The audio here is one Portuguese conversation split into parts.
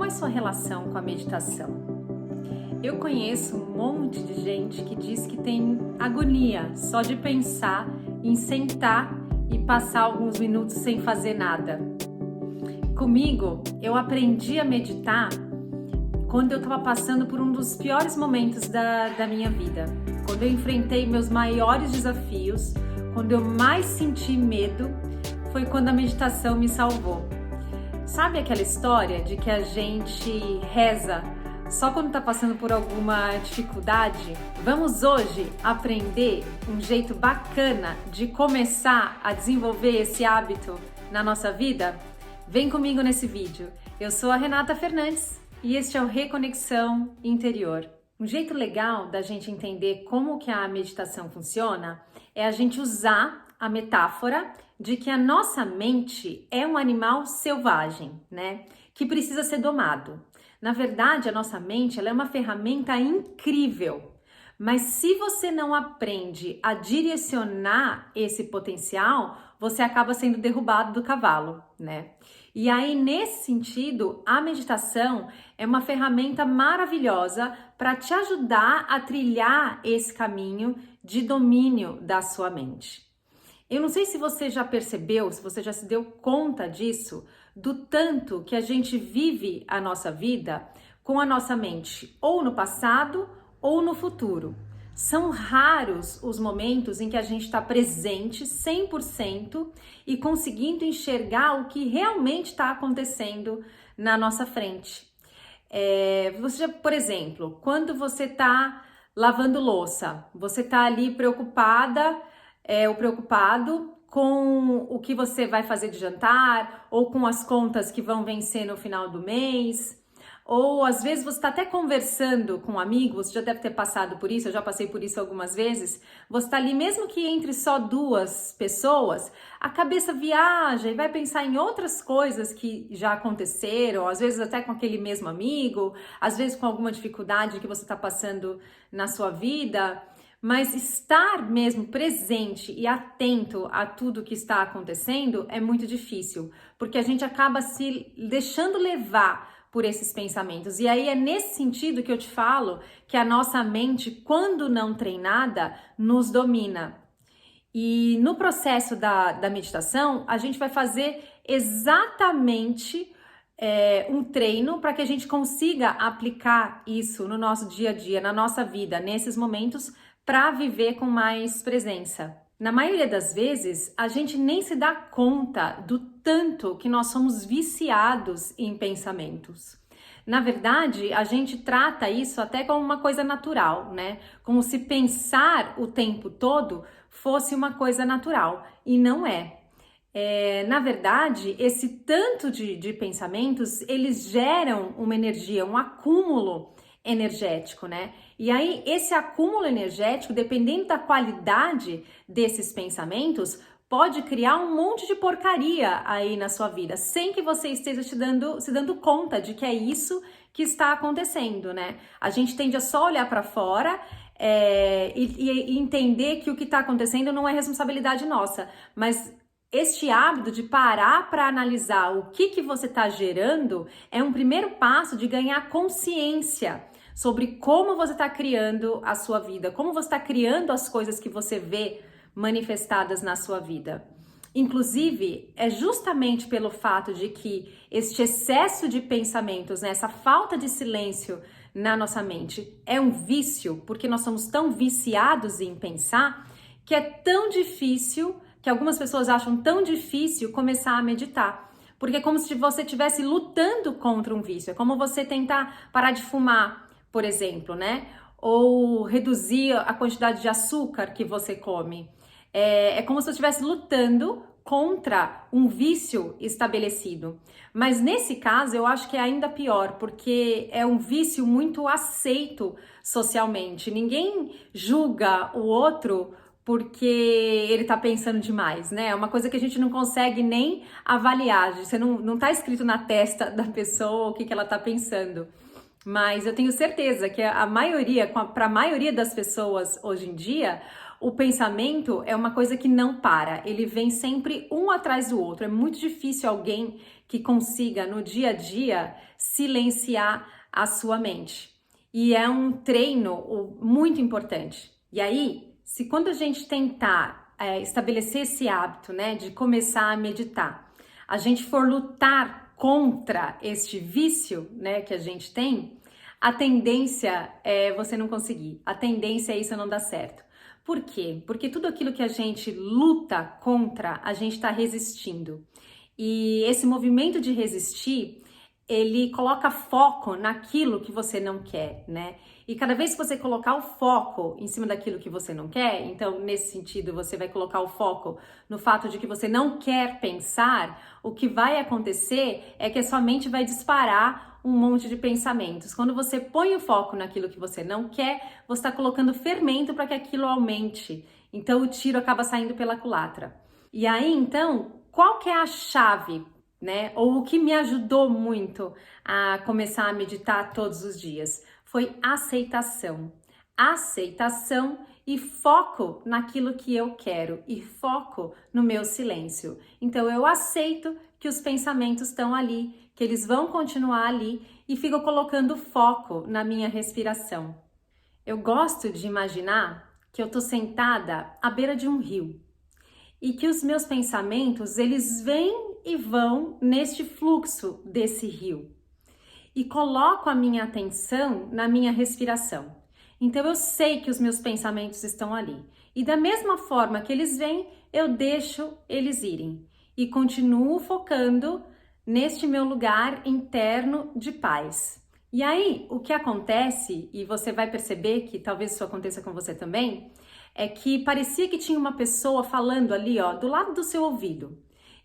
é a sua relação com a meditação? Eu conheço um monte de gente que diz que tem agonia só de pensar em sentar e passar alguns minutos sem fazer nada. Comigo, eu aprendi a meditar quando eu estava passando por um dos piores momentos da minha vida. Quando eu enfrentei meus maiores desafios, quando eu mais senti medo, foi quando a meditação me salvou. Sabe aquela história de que a gente reza só quando está passando por alguma dificuldade? Vamos hoje aprender um jeito bacana de começar a desenvolver esse hábito na nossa vida? Vem comigo nesse vídeo. Eu sou a Renata Fernandes e este é o Reconexão Interior. Um jeito legal da gente entender como que a meditação funciona é a gente usar a metáfora de que a nossa mente é um animal selvagem, né? Que precisa ser domado. Na verdade, a nossa mente ela é uma ferramenta incrível, mas se você não aprende a direcionar esse potencial, você acaba sendo derrubado do cavalo, né? E aí, nesse sentido, a meditação é uma ferramenta maravilhosa para te ajudar a trilhar esse caminho de domínio da sua mente. Eu não sei se você já percebeu, se você já se deu conta disso, do tanto que a gente vive a nossa vida com a nossa mente ou no passado ou no futuro. São raros os momentos em que a gente está presente 100% e conseguindo enxergar o que realmente está acontecendo na nossa frente. Por exemplo, quando você está lavando louça, você está ali preocupada ou preocupado com o que você vai fazer de jantar ou com as contas que vão vencer no final do mês. Ou às vezes você está até conversando com amigos, já deve ter passado por isso, eu já passei por isso algumas vezes. Você está ali, mesmo que entre só duas pessoas, a cabeça viaja e vai pensar em outras coisas que já aconteceram, às vezes até com aquele mesmo amigo, às vezes com alguma dificuldade que você está passando na sua vida. Mas estar mesmo presente e atento a tudo que está acontecendo é muito difícil, porque a gente acaba se deixando levar por esses pensamentos. E aí é nesse sentido que eu te falo que a nossa mente, quando não treinada, nos domina. E no processo da meditação, a gente vai fazer exatamente um treino para que a gente consiga aplicar isso no nosso dia a dia, na nossa vida, nesses momentos, para viver com mais presença. Na maioria das vezes, a gente nem se dá conta do tanto que nós somos viciados em pensamentos. Na verdade, a gente trata isso até como uma coisa natural, né? Como se pensar o tempo todo fosse uma coisa natural, e não é. Na verdade, esse tanto de pensamentos, eles geram uma energia, um acúmulo energético, né? E aí, esse acúmulo energético, dependendo da qualidade desses pensamentos, pode criar um monte de porcaria aí na sua vida, sem que você esteja se dando conta de que é isso que está acontecendo, né? A gente tende a só olhar para fora e entender que o que está acontecendo não é responsabilidade nossa, mas este hábito de parar para analisar o que você está gerando é um primeiro passo de ganhar consciência sobre como você está criando a sua vida, como você está criando as coisas que você vê manifestadas na sua vida. Inclusive, é justamente pelo fato de que este excesso de pensamentos, né, essa falta de silêncio na nossa mente é um vício, porque nós somos tão viciados em pensar, que é tão difícil, que algumas pessoas acham tão difícil começar a meditar. Porque é como se você estivesse lutando contra um vício. É como você tentar parar de fumar, por exemplo, né? Ou reduzir a quantidade de açúcar que você come. É como se você estivesse lutando contra um vício estabelecido. Mas nesse caso, eu acho que é ainda pior, porque é um vício muito aceito socialmente. Ninguém julga o outro porque ele tá pensando demais, né? É uma coisa que a gente não consegue nem avaliar. Você não tá escrito na testa da pessoa o que ela tá pensando. Mas eu tenho certeza que para a maioria das pessoas hoje em dia, o pensamento é uma coisa que não para, ele vem sempre um atrás do outro. É muito difícil alguém que consiga no dia a dia silenciar a sua mente. E é um treino muito importante. E aí, se quando a gente tentar estabelecer esse hábito, né, de começar a meditar, a gente for lutar contra este vício, né, que a gente tem, a tendência é você não conseguir. A tendência é isso não dar certo. Por quê? Porque tudo aquilo que a gente luta contra, a gente está resistindo. E esse movimento de resistir, ele coloca foco naquilo que você não quer, né? E cada vez que você colocar o foco em cima daquilo que você não quer, então nesse sentido você vai colocar o foco no fato de que você não quer pensar, o que vai acontecer é que a sua mente vai disparar um monte de pensamentos. Quando você põe o foco naquilo que você não quer, você está colocando fermento para que aquilo aumente. Então o tiro acaba saindo pela culatra. E aí, então, qual que é a chave, né? Ou o que me ajudou muito a começar a meditar todos os dias? Foi aceitação. Aceitação e foco naquilo que eu quero e foco no meu silêncio. Então eu aceito que os pensamentos estão ali, que eles vão continuar ali e fico colocando foco na minha respiração. Eu gosto de imaginar que eu tô sentada à beira de um rio e que os meus pensamentos, eles vêm e vão neste fluxo desse rio. E coloco a minha atenção na minha respiração. Então eu sei que os meus pensamentos estão ali. E da mesma forma que eles vêm, eu deixo eles irem. E continuo focando neste meu lugar interno de paz. E aí, o que acontece, e você vai perceber que talvez isso aconteça com você também, é que parecia que tinha uma pessoa falando ali, ó, do lado do seu ouvido.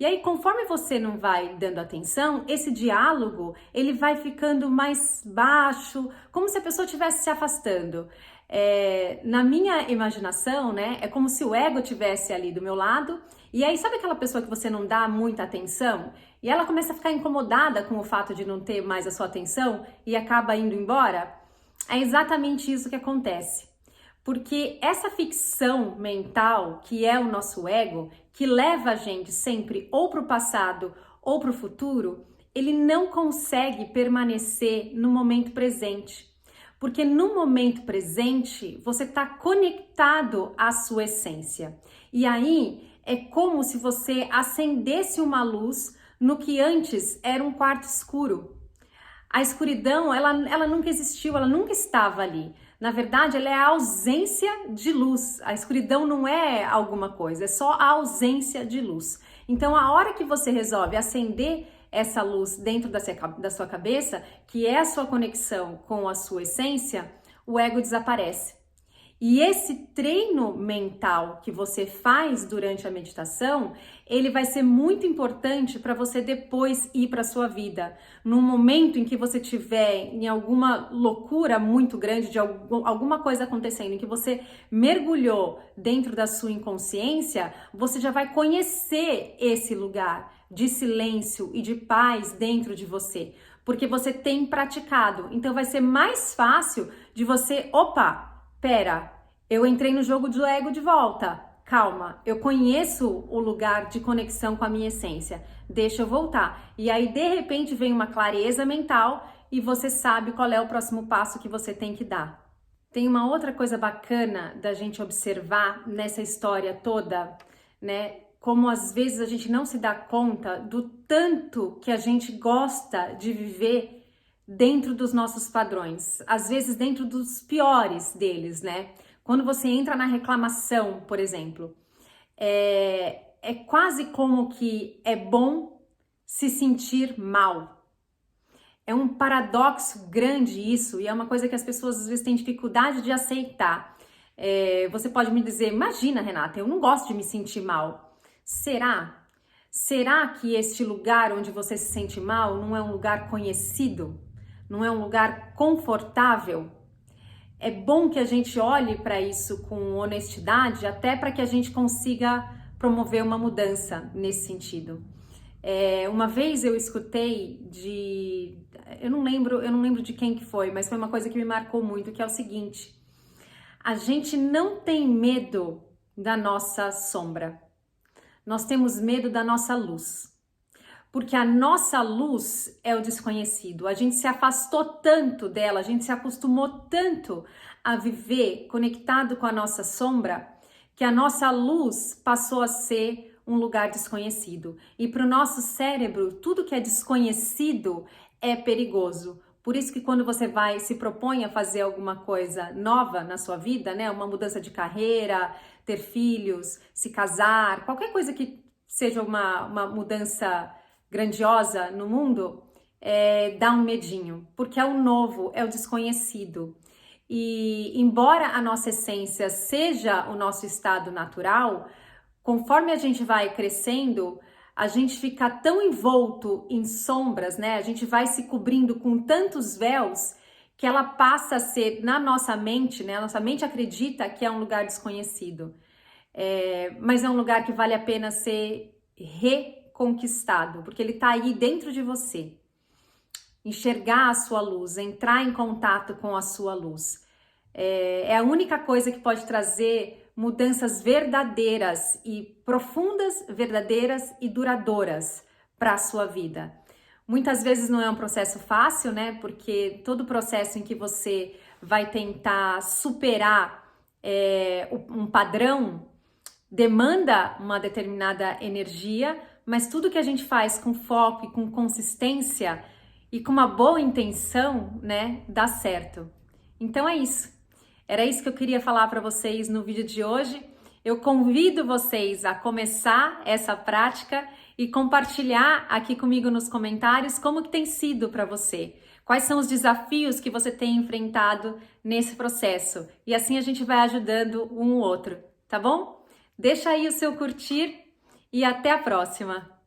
E aí, conforme você não vai dando atenção, esse diálogo, ele vai ficando mais baixo, como se a pessoa estivesse se afastando. Na minha imaginação, né, é como se o ego estivesse ali do meu lado, e aí sabe aquela pessoa que você não dá muita atenção? E ela começa a ficar incomodada com o fato de não ter mais a sua atenção e acaba indo embora? É exatamente isso que acontece. Porque essa ficção mental, que é o nosso ego, que leva a gente sempre ou para o passado ou para o futuro, ele não consegue permanecer no momento presente. Porque no momento presente, você está conectado à sua essência. E aí, é como se você acendesse uma luz no que antes era um quarto escuro. A escuridão, ela nunca existiu, ela nunca estava ali. Na verdade, ela é a ausência de luz. A escuridão não é alguma coisa, é só a ausência de luz. Então, a hora que você resolve acender essa luz dentro da sua cabeça, que é a sua conexão com a sua essência, o ego desaparece. E esse treino mental que você faz durante a meditação, ele vai ser muito importante para você depois ir para a sua vida. No momento em que você tiver em alguma loucura muito grande, de alguma coisa acontecendo, em que você mergulhou dentro da sua inconsciência, você já vai conhecer esse lugar de silêncio e de paz dentro de você, porque você tem praticado. Então vai ser mais fácil de você, pera, eu entrei no jogo do ego de volta. Calma, eu conheço o lugar de conexão com a minha essência. Deixa eu voltar. E aí, de repente, vem uma clareza mental e você sabe qual é o próximo passo que você tem que dar. Tem uma outra coisa bacana da gente observar nessa história toda, né? Como às vezes a gente não se dá conta do tanto que a gente gosta de viver dentro dos nossos padrões, às vezes dentro dos piores deles, né? Quando você entra na reclamação, por exemplo, é quase como que é bom se sentir mal. É um paradoxo grande isso, e é uma coisa que as pessoas às vezes têm dificuldade de aceitar. Você pode me dizer, imagina, Renata, eu não gosto de me sentir mal. Será? Será que este lugar onde você se sente mal não é um lugar conhecido? Não é um lugar confortável? É bom que a gente olhe para isso com honestidade, até para que a gente consiga promover uma mudança nesse sentido. Uma vez eu escutei eu não lembro de quem que foi, mas foi uma coisa que me marcou muito, que é o seguinte: a gente não tem medo da nossa sombra. Nós temos medo da nossa luz. Porque a nossa luz é o desconhecido. A gente se afastou tanto dela, a gente se acostumou tanto a viver conectado com a nossa sombra, que a nossa luz passou a ser um lugar desconhecido. E para o nosso cérebro, tudo que é desconhecido é perigoso. Por isso que quando você se propõe a fazer alguma coisa nova na sua vida, né, uma mudança de carreira, ter filhos, se casar, qualquer coisa que seja uma mudança grandiosa no mundo, dá um medinho, porque é o novo, é o desconhecido. E embora a nossa essência seja o nosso estado natural, conforme a gente vai crescendo, a gente fica tão envolto em sombras, né? A gente vai se cobrindo com tantos véus que ela passa a ser, na nossa mente, né? A nossa mente acredita que é um lugar desconhecido, mas é um lugar que vale a pena ser reconquistado, porque ele está aí dentro de você. Enxergar a sua luz, entrar em contato com a sua luz. É a única coisa que pode trazer mudanças verdadeiras e profundas, verdadeiras e duradouras para a sua vida. Muitas vezes não é um processo fácil, né? Porque todo processo em que você vai tentar superar um padrão demanda uma determinada energia, mas tudo que a gente faz com foco e com consistência e com uma boa intenção, né, dá certo. Então é isso. Era isso que eu queria falar para vocês no vídeo de hoje. Eu convido vocês a começar essa prática e compartilhar aqui comigo nos comentários como que tem sido para você. Quais são os desafios que você tem enfrentado nesse processo? E assim a gente vai ajudando um o outro, tá bom? Deixa aí o seu curtir e até a próxima!